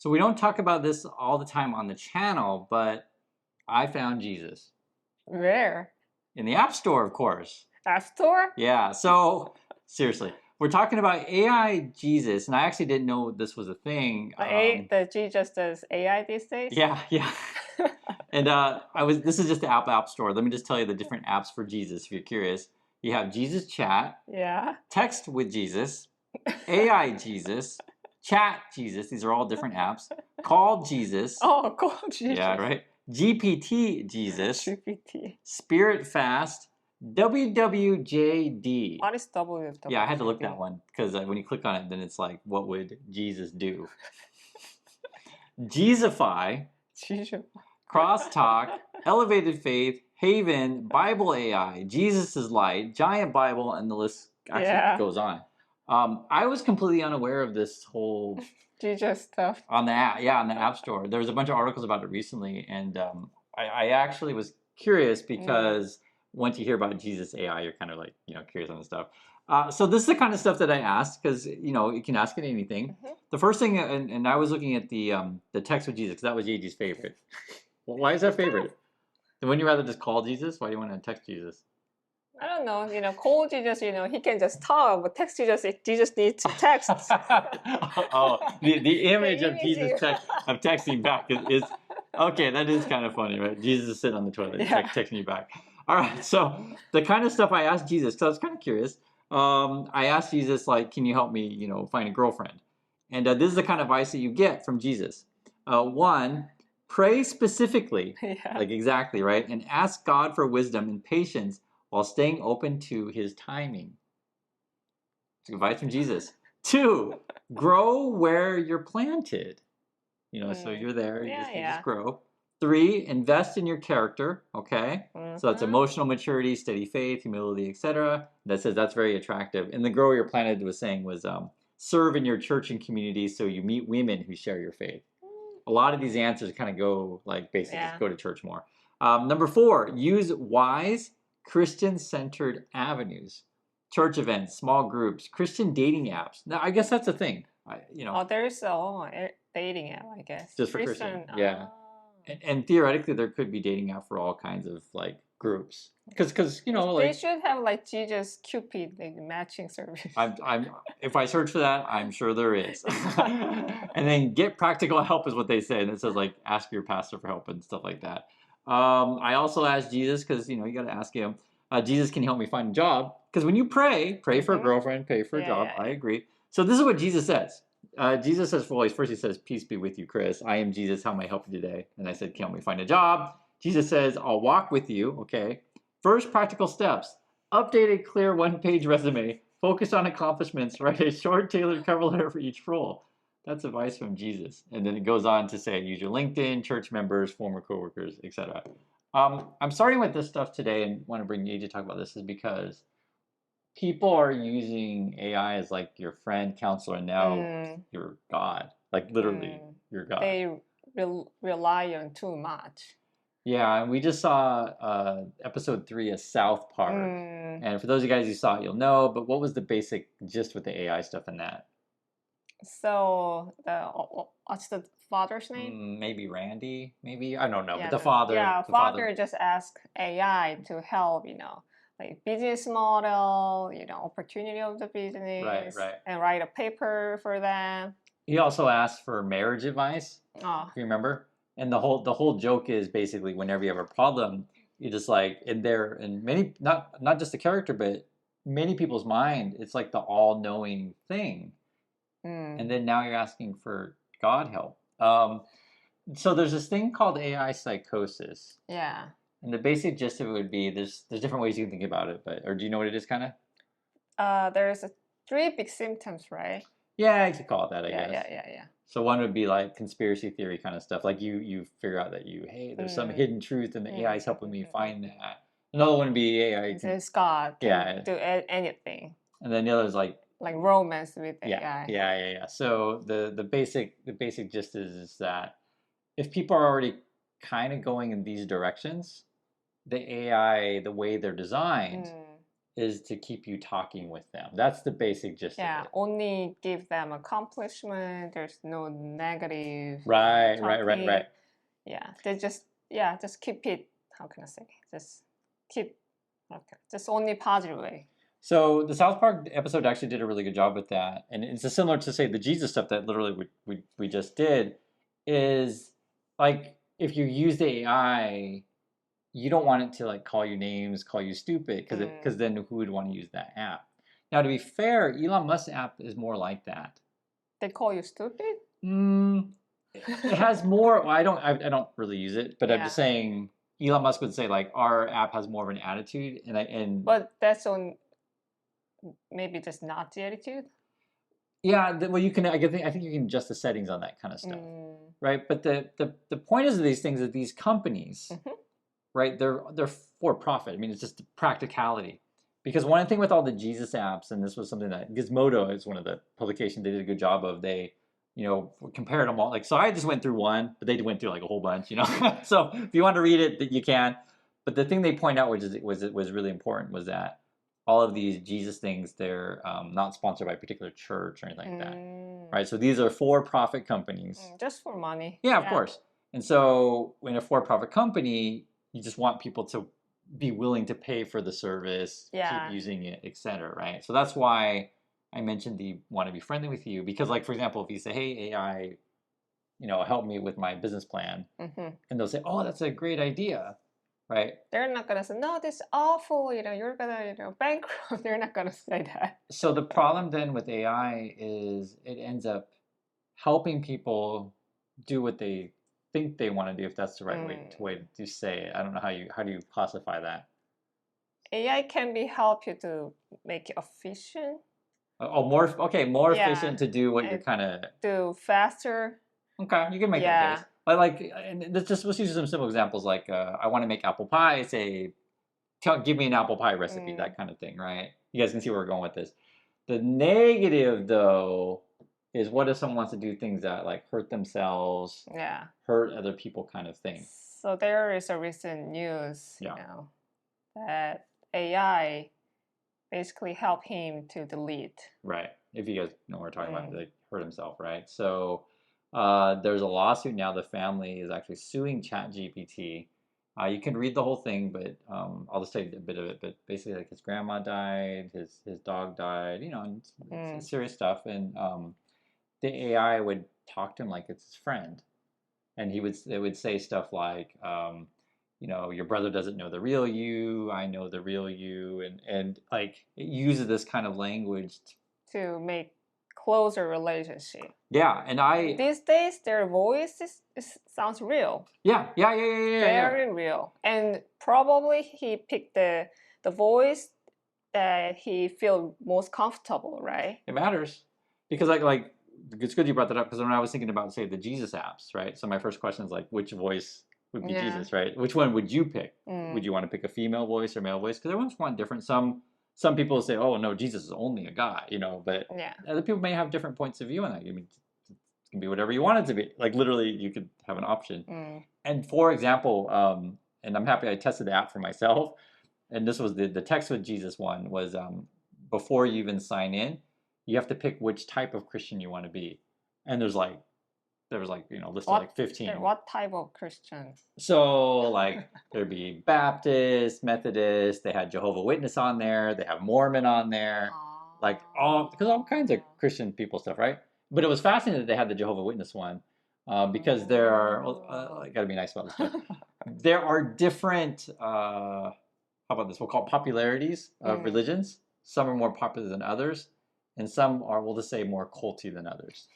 So we don't talk about this all the time on the channel, but I found Jesus. Where? In the App Store, of course. App Store? Yeah, so seriously, we're talking about AI Jesus, and I actually didn't know this was a thing. The G just does AI these days? Yeah. And this is just the App Store. Let me just tell you the different apps for Jesus if you're curious. You have Jesus Chat, Yeah. Text with Jesus, AI Jesus, Chat Jesus. These are all different apps. Call Jesus. Oh, cool. Jesus. Yeah, right. GPT Jesus. GPT. Spirit Fast. WWJD. What is WWJD? Yeah, I had to look that one because when you click on it, then it's like, what would Jesus do? Jesusify. Jesus. Crosstalk, Elevated Faith, Haven, Bible AI, Jesus is Light, Giant Bible, and the list actually goes on. I was completely unaware of this whole Jesus stuff on the App Store. There was a bunch of articles about it recently, and I actually was curious because once you hear about Jesus AI, you're kind of like curious on the stuff. So this is the kind of stuff that I asked because you can ask it anything. The first thing, and I was looking at the text with Jesus because that was Yeji's favorite. Well, why is that favorite? Wouldn't you rather just call Jesus? Why do you want to text Jesus? I don't know. Call Jesus. He can just talk, but text Jesus. Jesus needs to text. Oh, the image of Jesus texting back is okay. That is kind of funny, right? Jesus is sitting on the toilet, texting you back. All right. So the kind of stuff I asked Jesus, because I was kind of curious. I asked Jesus, like, can you help me, find a girlfriend? And this is the kind of advice that you get from Jesus. One. Pray specifically, like exactly, right? And ask God for wisdom and patience while staying open to his timing. It's advice from Jesus. 2, grow where you're planted. So you're there, you just grow. 3, invest in your character, okay? So that's emotional maturity, steady faith, humility, etc. That says that's very attractive. And the grow where you're planted was saying was serve in your church and community so you meet women who share your faith. A lot of these answers kind of go like basically just go to church more. Number 4, use wise Christian-centered avenues. Church events, small groups, Christian dating apps. Now, I guess that's a thing. Oh, there's a dating app, I guess. Just for Christian. Yeah. And theoretically, there could be dating app for all kinds of like groups. Because they should have like Jesus Cupid like matching service. If I search for that, I'm sure there is. And then get practical help is what they say, and it says like ask your pastor for help and stuff like that. I also asked Jesus because you got to ask him. Jesus, can you help me find a job? Because when you pray for a girlfriend, pray for a job. I agree. So this is what Jesus says. Jesus says, first he says, peace be with you, Chris. I am Jesus. How may I help you today? And I said, can you help me find a job? Jesus says, I'll walk with you. Okay. First practical steps. Update a clear one-page resume. Focus on accomplishments. Write a short, tailored cover letter for each role. That's advice from Jesus. And then it goes on to say, use your LinkedIn, church members, former coworkers, etc. I'm starting with this stuff today and want to bring you to talk about this is because people are using AI as like your friend, counselor, and now your God. Like literally your God. They rely on too much. Yeah, and we just saw episode 3 of South Park. And for those of you guys who saw it, you'll know. But what was the basic gist with the AI stuff in that? So what's the father's name? Maybe Randy. Maybe I don't know. Yeah, but the father. Yeah, father just asked AI to help. Like business model. Opportunity of the business. Right. And write a paper for them. He also asked for marriage advice. Oh. If you remember. And the whole joke is basically whenever you have a problem, you just like in many not just the character, but many people's mind, it's like the all-knowing thing. And then now you're asking for God help. So there's this thing called AI psychosis. Yeah. And the basic gist of it would be there's different ways you can think about it, or do you know what it is kind of? There's 3 big symptoms, right? Yeah, you could call it that, I guess. Yeah. So one would be like conspiracy theory kind of stuff. Like you figure out that there's some hidden truth and the AI is helping me find that. Another one would be AI. It's God can do anything. And then the other is like romance with AI. Yeah. So the basic gist is that if people are already kind of going in these directions, the AI, the way they're designed, is to keep you talking with them. That's the basic gist of it. Only give them accomplishment. There's no negative Right. talking. Yeah, they just keep it. How can I say? Just keep. Okay, just only positive way. So the South Park episode actually did a really good job with that, and it's similar to say the Jesus stuff that literally we just did. Is like if you use the AI, you don't want it to like call you names, call you stupid, because then who would want to use that app? Now, to be fair, Elon Musk's app is more like that. They call you stupid? It has more. Well, I don't really use it, but I'm just saying Elon Musk would say like our app has more of an attitude, But that's on maybe just not the attitude. Yeah, well, you can. I think you can adjust the settings on that kind of stuff, right? But the point is of these things that these companies, right? They're for profit. I mean, it's just practicality. Because one thing with all the Jesus apps, and this was something that Gizmodo is one of the publications they did a good job of. They, compared them all. Like, so I just went through one, but they went through like a whole bunch, So if you want to read it, you can. But the thing they point out, which was really important, was that all of these Jesus things, they're not sponsored by a particular church or anything like that, right? So these are for-profit companies. Just for money. Yeah, of course. And so in a for-profit company, you just want people to be willing to pay for the service, keep using it, etc. Right? So that's why I mentioned the want to be friendly with you, because like, for example, if you say, hey, AI, help me with my business plan, and they'll say, oh, that's a great idea. Right? They're not gonna say, no, this is awful, you're gonna, bankrupt. They're not gonna say that. So the problem then with AI is it ends up helping people do what they think they want to do, if that's the right way to say it. I don't know how do you classify that? AI can be help you to make it efficient. More efficient to do what you're kind of do faster. Okay, you can make that case. Like, and let's use some simple examples. Like, I want to make apple pie. Say, give me an apple pie recipe, that kind of thing, right? You guys can see where we're going with this. The negative, though, is what if someone wants to do things that like hurt themselves, hurt other people, kind of thing. So there is a recent news, that AI basically helped him to delete. Right. If you guys know what we're talking about, like hurt himself, right? So there's a lawsuit now. The family is actually suing ChatGPT. You can read the whole thing, but I'll just tell you a bit of it. But basically, like his grandma died, his dog died, and it's serious stuff. And the AI would talk to him like it's his friend, and it would say stuff like, your brother doesn't know the real you, I know the real you, and like it uses this kind of language to make closer relationship. Yeah, and these days their voice sounds real. Yeah. Very real, and probably he picked the voice that he feel most comfortable, right? It matters because like it's good you brought that up, because when I was thinking about, say, the Jesus apps, right? So my first question is like, which voice would be Jesus, right? Which one would you pick? Would you want to pick a female voice or male voice? Because everyone's one different. Some people say, oh no, Jesus is only a guy, but other people may have different points of view on that. I mean, it can be whatever you want it to be. Like literally, you could have an option. And for example, and I'm happy I tested the app for myself. And this was the text with Jesus one was before you even sign in, you have to pick which type of Christian you want to be. And there was like listed like 15. What type of Christian? So like there'd be Baptist, Methodist, they had Jehovah Witness on there, they have Mormon on there, like all kinds of Christian people stuff, right? But it was fascinating that they had the Jehovah Witness one, because there are, I gotta be nice about this, there are different, how about this, we'll call it popularities of religions. Some are more popular than others, and some are, we'll just say, more culty than others.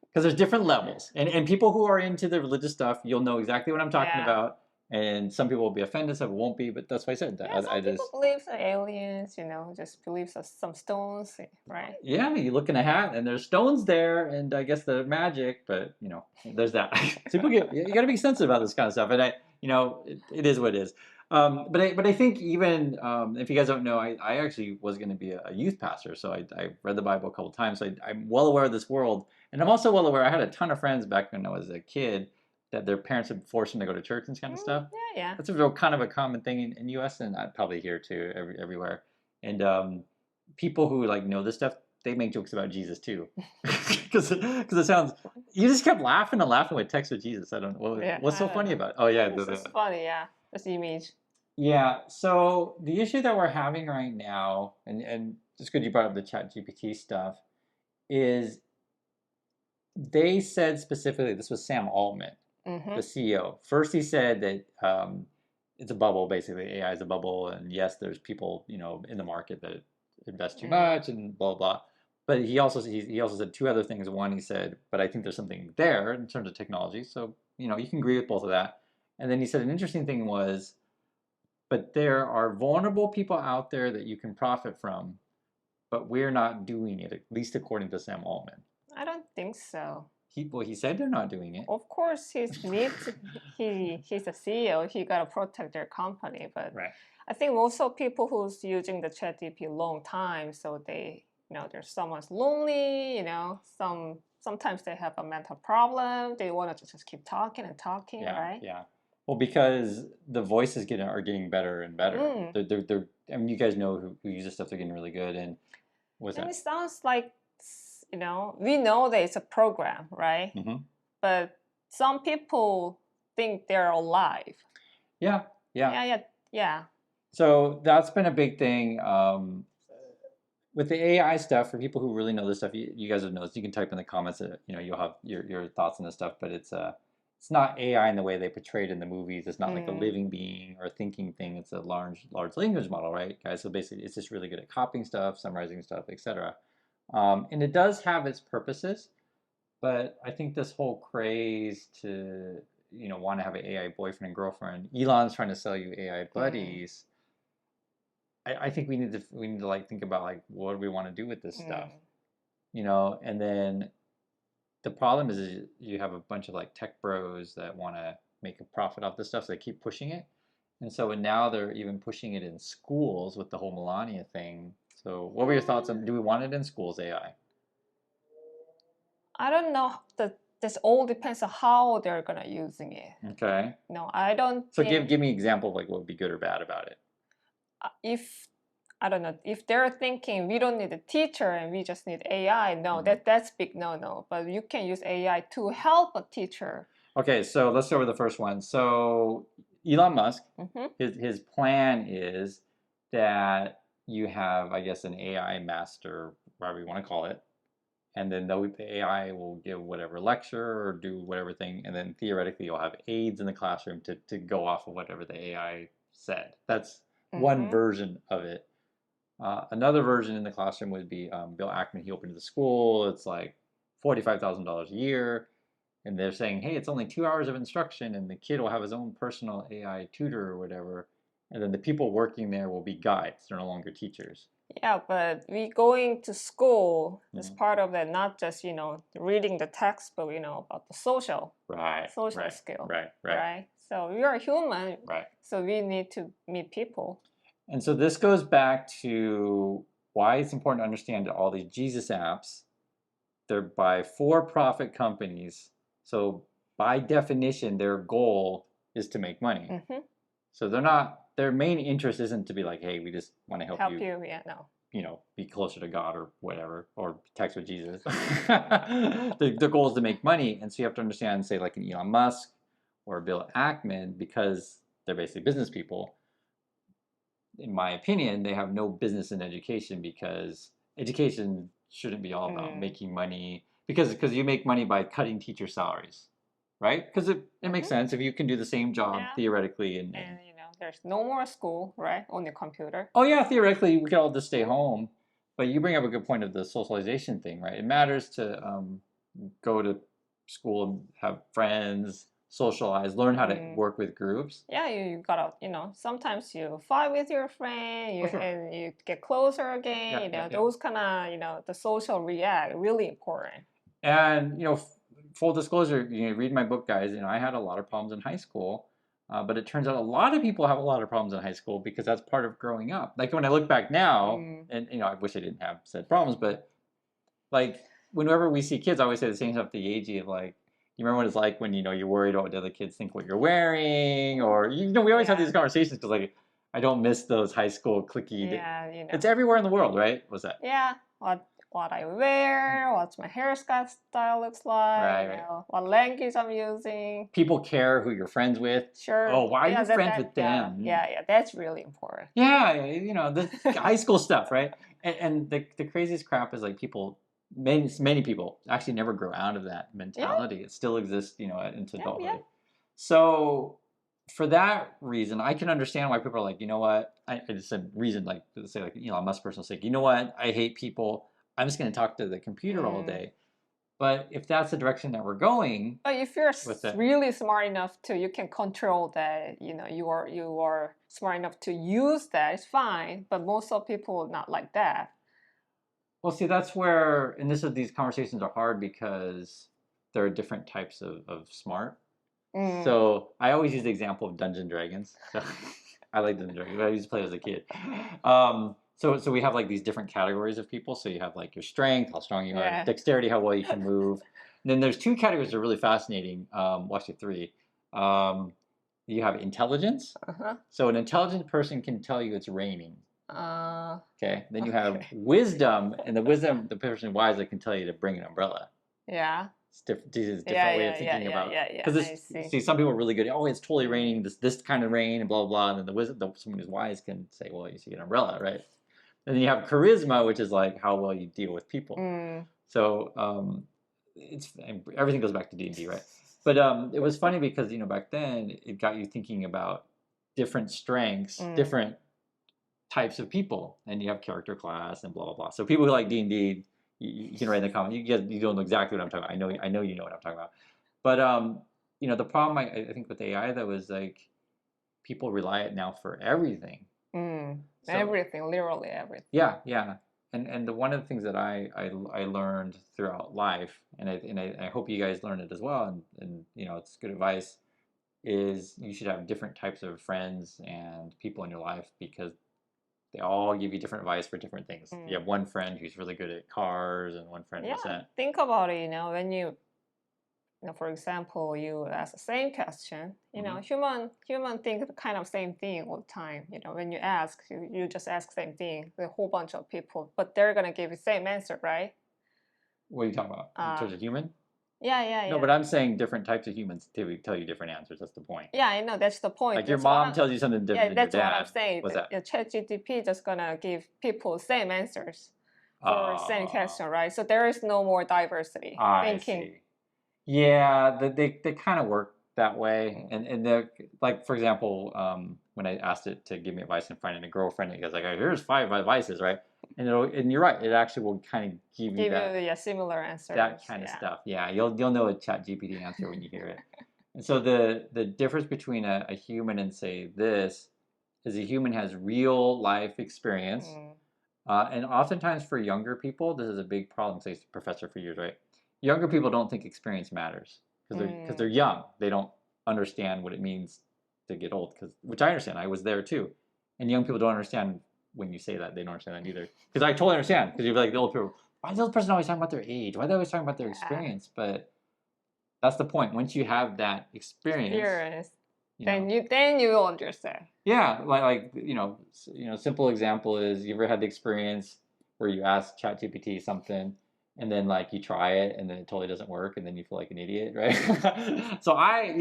Because there's different levels. And people who are into the religious stuff, you'll know exactly what I'm talking about. And some people will be offended, some won't be, but that's why I said that. Some people believe in aliens, just believe some stones, right? Yeah, you look in a hat and there's stones there, and I guess they're magic, but there's that. So you got to be sensitive about this kind of stuff, and it is what it is. But I think even if you guys don't know, I actually was going to be a youth pastor, so I read the Bible a couple times, so I'm well aware of this world, and I'm also well aware. I had a ton of friends back when I was a kid that their parents would force them to go to church and this kind of stuff. Yeah. That's a real kind of a common thing in U.S. and probably here too, everywhere. And people who like know this stuff, they make jokes about Jesus too, because it sounds. You just kept laughing and laughing with text with Jesus. I don't know what's so funny about it. Oh yeah, It's just funny, yeah. This image. yeah. So the issue that we're having right now, and it's good you brought up the Chat GPT stuff, is they said specifically, this was Sam Altman, the CEO. First, he said that it's a bubble, basically. AI is a bubble, and yes, there's people, in the market that invest too much and blah blah. But he also said two other things. One, he said, but I think there's something there in terms of technology. So you can agree with both of that. And then he said an interesting thing was, but there are vulnerable people out there that you can profit from, but we're not doing it, at least according to Sam Altman. I don't think so. He said they're not doing it. Of course, he's the CEO. He gotta protect their company. But Right. I think also people who's using the ChatGPT long time, so they there's someone's lonely. Sometimes they have a mental problem. They want to just keep talking and talking, Yeah, right? yeah. Well, because the voices are getting better and better. They're I mean, you guys know who uses stuff. They're getting really good. And what's that? It sounds like we know that it's a program, right? But some people think they're alive. Yeah, yeah. Yeah. So that's been a big thing. With the AI stuff, for people who really know this stuff, you guys have noticed. You can type in the comments that you'll have your thoughts on this stuff. But it's not AI in the way they portrayed in the movies. It's not like a living being or a thinking thing. It's a large language model, right, guys? So basically, it's just really good at copying stuff, summarizing stuff, etc. And it does have its purposes, but I think this whole craze to want to have an AI boyfriend and girlfriend, Elon's trying to sell you AI buddies. I think we need to like think about like what do we want to do with this stuff, and then the problem is you have a bunch of like tech bros that want to make a profit off this stuff, so they keep pushing it, and so now they're even pushing it in schools with the whole Melania thing. So what were your thoughts on, do we want it in schools, AI? I don't know. This all depends on how they're gonna using it. Okay. No, I don't. So give me an example of like what would be good or bad about it. If I don't know, if they're thinking we don't need a teacher and we just need AI, no, that's big no. But you can use AI to help a teacher. Okay, so let's start with the first one. So Elon Musk, his plan is that you have, I guess, an AI master, whatever you want to call it, and then the AI will give whatever lecture or do whatever thing, and then theoretically you'll have aides in the classroom to go off of whatever the AI said. That's one version of it. Another version in the classroom would be Bill Ackman. He opened the school. It's like $45,000 a year. And they're saying, hey, it's only 2 hours of instruction, and the kid will have his own personal AI tutor or whatever. And then the people working there will be guides. They're no longer teachers. Yeah, but we going to school is part of that, not just, reading the text, but, about the social skill. Right. So we are human. Right. So we need to meet people. And so this goes back to why it's important to understand that all these Jesus apps, they're by for-profit companies. So by definition, their goal is to make money. So their main interest isn't to be like, hey, we just want to help you. Yeah, no. Be closer to God or whatever, or text with Jesus. The goal is to make money. And so you have to understand, say, like an Elon Musk or Bill Ackman, because they're basically business people. In my opinion, they have no business in education, because education shouldn't be all about making money, because you make money by cutting teacher salaries, right? Because it makes sense if you can do the same job theoretically. And there's no more school, right, on your computer. Oh yeah, theoretically we could all just stay home. But you bring up a good point of the socialization thing, right? It matters to go to school and have friends, socialize, learn how to work with groups. Yeah, you gotta, sometimes you fight with your friend, and you get closer again. Those kind of, the social react, really important. And full disclosure, read my book, guys. I had a lot of problems in high school, but it turns out a lot of people have a lot of problems in high school, because that's part of growing up. Like when I look back now, and I wish I didn't have said problems, but like whenever we see kids, I always say the same stuff to Yeji of like, you remember what it's like when you're worried about what the other kids think what you're wearing, or we always have these conversations, because like I don't miss those high school clicky. Yeah, you know. It's everywhere in the world, right? What's that? Yeah, what I wear, what my hairstyle style looks like, Right, you right. know, what language I'm using. People care who you're friends with. Sure. Oh, why are Yeah, you friends with yeah, them? yeah, that's really important. Yeah, you know, the high school stuff, right? And the craziest crap is like people, many people actually never grow out of that mentality. It still exists, you know, into Yeah, adulthood. yeah. So for that reason, I can understand why people are like, you know what? I just said reason, like say like Elon Musk person will say, you know what? I hate people. I'm just going to talk to the computer all day. But if that's the direction that we're going, But if you're with it, really smart enough to, you can control that. You know, you are smart enough to use that. It's fine. But most of people not like that. well, see, that's where, and this is these conversations are hard because there are different types of smart. So I always use the example of Dungeons and Dragons. So I like Dungeons and Dragons. I used to play as a kid. So we have like these different categories of people. So you have like your strength, how strong you are, dexterity, how well you can move. And then there's two categories that are really fascinating. Well, actually three. You have intelligence. So an intelligent person can tell you it's raining. Okay. Then you have wisdom, and the person wise that can tell you to bring an umbrella. Yeah. It's different. This is a different way of thinking about. Because see, some people are really good. Oh, it's totally raining. This kind of rain, and blah blah blah. And then the wisdom, someone who's wise can say, well, you see an umbrella, right? And then you have charisma, which is like how well you deal with people. So it's everything goes back to D&D, right? But it was funny because back then it got you thinking about different strengths, different types of people, and you have character class and blah blah blah. So people who like D&D, you can write in the comment. You don't know exactly what I'm talking about. I know you know what I'm talking about. But the problem I think with AI though is like people rely it now for everything. So, everything, literally everything. Yeah, yeah. And one of the things that I learned throughout life, and I hope you guys learn it as well, and it's good advice, is you should have different types of friends and people in your life because they all give you different advice for different things. You have one friend who's really good at cars and one friend who's that. Think about it, when you for example, you ask the same question, human think the kind of same thing all the time. When you ask, you just ask same thing with a whole bunch of people, but they're going to give you the same answer, right? What are you talking about? In terms of human? Yeah. No, but I'm saying different types of humans tell you different answers. That's the point. Yeah, I know. That's the point. Like your mom tells you something different than your dad. Yeah, that's what I'm saying. What's that? ChatGPT just gonna give people the same answers for the same question, right? So there is no more diversity thinking. See. Yeah, they kind of work that way, and they're like, for example, when I asked it to give me advice on finding a girlfriend, it goes like, here's 5 advices, right? And you're right, it actually will kind of give you that similar answers, that kind of stuff. Yeah, you'll know a ChatGPT answer when you hear it. And so the difference between a human and say this is a human has real life experience, and oftentimes for younger people, this is a big problem. Say, professor for years, right? Younger people don't think experience matters because they're young. They don't understand what it means to get old. Which I understand. I was there too. And young people don't understand when you say that. They don't understand that either. Because I totally understand. Because you're like the old people. Why is the old person always talking about their age? Why are they always talking about their experience? But that's the point. Once you have that experience, then you will understand. Yeah, like simple example is you ever had the experience where you ask ChatGPT something and then like you try it and then it totally doesn't work and then you feel like an idiot, right? So I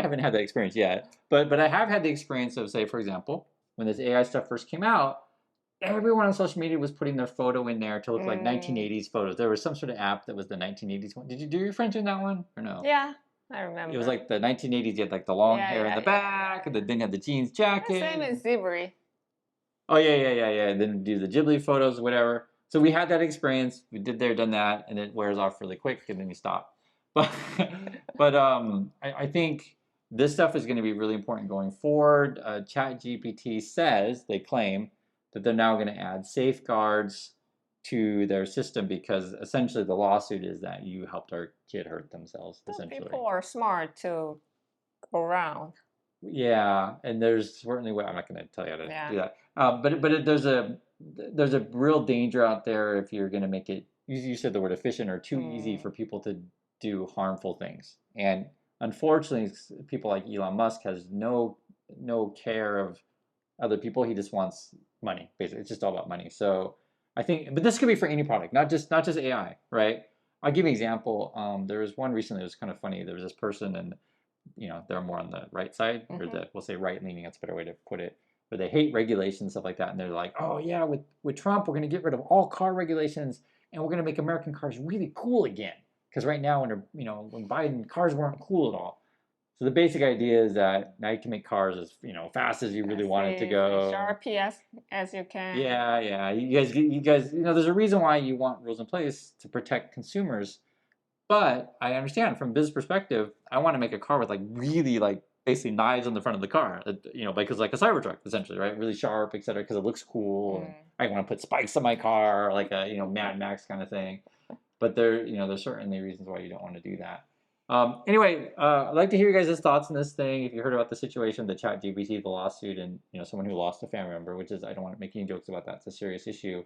haven't had that experience yet, but I have had the experience of, say, for example, when this AI stuff first came out, everyone on social media was putting their photo in there to look like 1980s photos. There was some sort of app that was the 1980s one. Did you do your friend doing that one or no? Yeah, I remember. It was like the 1980s. You had like the long hair in the back, and then you had the jeans jacket. Same as Zibri. Oh yeah. And then do the Ghibli photos, whatever. So we had that experience. We did there, done that, and it wears off really quick, and then you stop. But I think this stuff is going to be really important going forward. ChatGPT says, they claim that they're now going to add safeguards to their system because essentially the lawsuit is that you helped our kid hurt themselves. Essentially, people are smart to go around. Yeah, and there's certainly way. I'm not going to tell you how to do that. But there's a real danger out there if you're going to make it. You said the word efficient or too easy for people to do harmful things. And unfortunately, people like Elon Musk has no care of other people. He just wants money, basically. It's just all about money. So I think, but this could be for any product, not just AI, right? I'll give you an example. There was one recently that was kind of funny. There was this person, and they're more on the right side, or we'll say right leaning. That's a better way to put it. But they hate regulations, stuff like that, and they're like, oh yeah, with Trump, we're going to get rid of all car regulations, and we're going to make American cars really cool again. Because right now, when Biden, cars weren't cool at all. So the basic idea is that now you can make cars as fast as you really want it to go. Sharpy as you can. Yeah, yeah. You guys, there's a reason why you want rules in place to protect consumers. But I understand from a business perspective, I want to make a car with like really like basically knives on the front of the car, because like a Cybertruck essentially, right? Really sharp, etc. Because it looks cool. And I want to put spikes on my car, like a Mad Max kind of thing. But there's certainly reasons why you don't want to do that. Anyway, I'd like to hear you guys' thoughts on this thing. If you heard about the situation, the ChatGPT, the lawsuit, and someone who lost a family member, which is I don't want to make any jokes about that. It's a serious issue.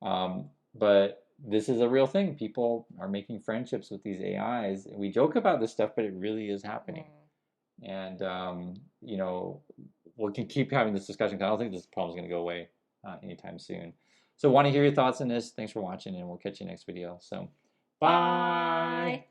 But this is a real thing. People are making friendships with these AIs. We joke about this stuff, but it really is happening. And we can keep having this discussion because I don't think this problem is going to go away anytime soon. So want to hear your thoughts on this. Thanks for watching, and we'll catch you next video. So bye.